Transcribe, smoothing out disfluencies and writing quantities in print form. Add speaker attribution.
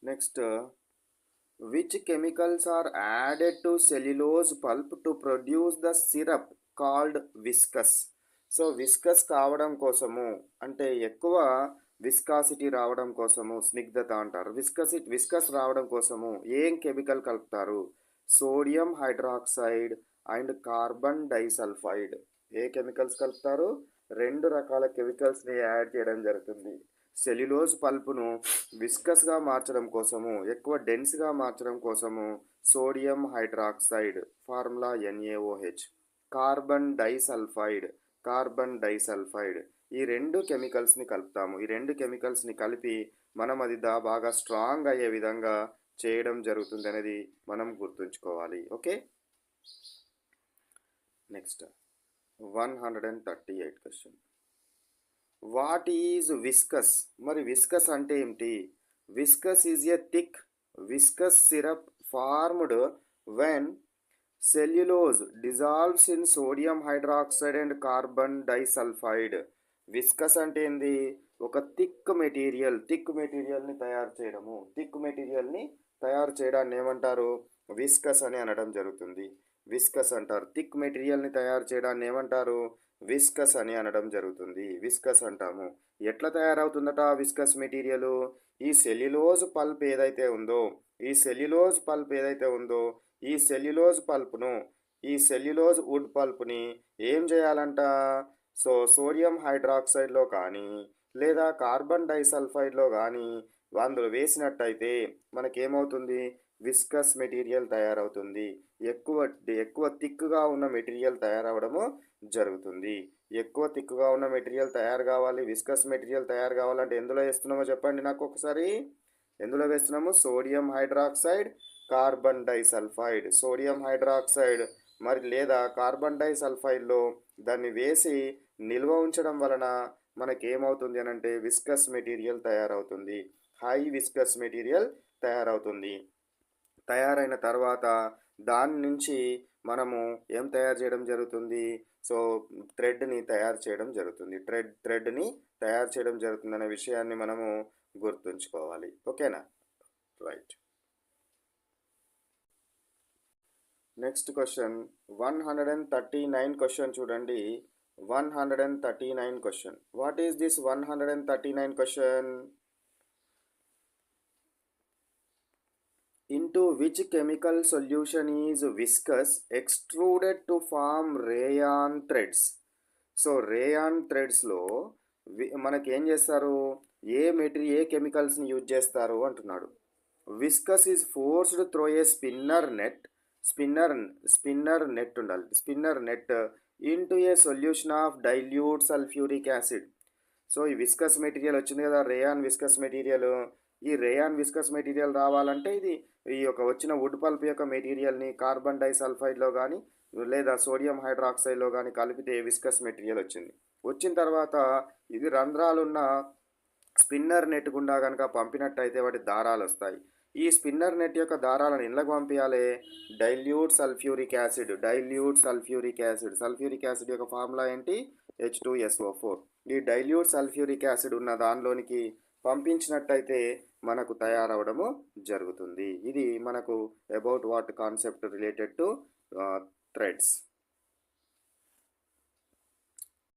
Speaker 1: Next which chemicals are added to cellulose pulp to produce the syrup called viscose. So viscose కావడం కోసము అంటే ఎక్కువ viscosity రావడం కోసము స్నిగ్ధత అంటారు. విస్కస్ రావడం కోసము ఏం కెమికల్ కలుపుతారు? Sodium hydroxide and carbon disulphide. A chemicals కలుపుతారు? రెండు రకాల కెమికల్స్ని యాడ్ చేయడం జరుగుతుంది. సెల్యులోజ్ పల్పును విస్కస్గా మార్చడం కోసము, ఎక్కువ డెన్స్గా మార్చడం కోసము sodium hydroxide, formula NaOH, carbon disulphide ఈ రెండు కెమికల్స్ని కలుపుతాము. ఈ రెండు కెమికల్స్ని కలిపి మనం అది బాగా స్ట్రాంగ్ అయ్యే విధంగా చేయడం జరుగుతుంది అనేది మనం గుర్తుంచుకోవాలి. Okay, next 138 question. What is viscous? మరి విస్కస్ అంటే ఏమిటి? Viscous is a thick viscous syrup formed when cellulose dissolves in sodium hydroxide and carbon disulphide. Viscous అంటే ఏంది? ఒక థిక్ మెటీరియల్ని తయారు చేయడము. థిక్ మెటీరియల్ని తయారు చేయడాన్ని ఏమంటారు? విస్కస్ అని అనడం జరుగుతుంది. విస్కస్ అంటారు. థిక్ మెటీరియల్ని తయారు చేయడాన్ని ఏమంటారు? విస్కస్ అని అనడం జరుగుతుంది. విస్కస్ అంటాము. ఎట్లా తయారవుతుందట విస్కస్ మెటీరియల్? ఈ సెల్యులోజ్ పల్ప్ ఏదైతే ఉందో ఈ సెల్యులోజ్ పల్ప్ను ఈ సెల్యులోజ్ వుడ్ పల్ప్ని ఏం చేయాలంట? సో సోడియం హైడ్రాక్సైడ్లో కానీ లేదా కార్బన్ డైసల్ఫైడ్లో కానీ అందులో వేసినట్టయితే మనకేమవుతుంది? విస్కస్ మెటీరియల్ తయారవుతుంది. ఎక్కువ థిక్గా ఉన్న మెటీరియల్ తయారవడము జరుగుతుంది. ఎక్కువ థిక్గా ఉన్న మెటీరియల్ తయారు కావాలి, విస్కస్ మెటీరియల్ తయారు కావాలంటే ఎందులో వేస్తున్నామో చెప్పండి నాకు ఒకసారి. ఎందులో వేస్తున్నాము? Sodium hydroxide, carbon disulphide. Sodium hydroxide మరి లేదా కార్బన్ డైసల్ఫైడ్లో దాన్ని వేసి నిల్వ ఉంచడం వలన మనకేమవుతుంది అని అంటే విస్కస్ మెటీరియల్ తయారవుతుంది. హై విస్కస్ మెటీరియల్ తయారవుతుంది. తయారైన తర్వాత దాని నుంచి మనము ఏం తయారు చేయడం జరుగుతుంది? సో థ్రెడ్ని తయారు చేయడం జరుగుతుంది. థ్రెడ్ని తయారు చేయడం జరుగుతుందనే విషయాన్ని మనము గుర్తుంచుకోవాలి. ఓకేనా? రైట్. నెక్స్ట్ క్వశ్చన్ 139 క్వశ్చన్ చూడండి. 139 question. What is this 139 question? Into which chemical solution is viscous extruded to form rayon threads? So rayon థ్రెడ్స్లో మనకి ఏం చేస్తారు? ఏ కెమికల్స్ని యూజ్ చేస్తారు అంటున్నాడు. Viscose is forced through a spinneret ఉండాలి. Spinneret into a solution of dilute sulphuric acid. So ఈ విస్కస్ మెటీరియల్ వచ్చింది కదా, రేయాన్ విస్కస్ మెటీరియల్. ఈ రేయాన్ విస్కస్ మెటీరియల్ రావాలంటే ఈ యొక్క వచ్చిన వుడ్ పల్ప్ యొక్క మెటీరియల్ని కార్బన్ డైసల్ఫైడ్లో కానీ లేదా సోడియం హైడ్రాక్సైడ్లో కానీ కలిపితే విస్కస్ మెటీరియల్ వచ్చిన తర్వాత ఇది రంధ్రాలున్న స్పిన్నర్ నెట్ గుండా కనుక పంపినట్టయితే వాటి దారాలు వస్తాయి. ఈ స్పిన్నర్ నెట్ యొక్క దారాలను ఇళ్ళకు పంపించాలి. డైల్యూట్ సల్ఫ్యూరిక్ యాసిడ్ యొక్క ఫార్ములా ఏంటి? H2SO4. ఈ డైల్యూట్ సల్ఫ్యూరిక్ యాసిడ్ ఉన్న దానిలోనికి పంపించినట్టయితే మనకు తయారవడము జరుగుతుంది. ఇది మనకు about what concept related to threads.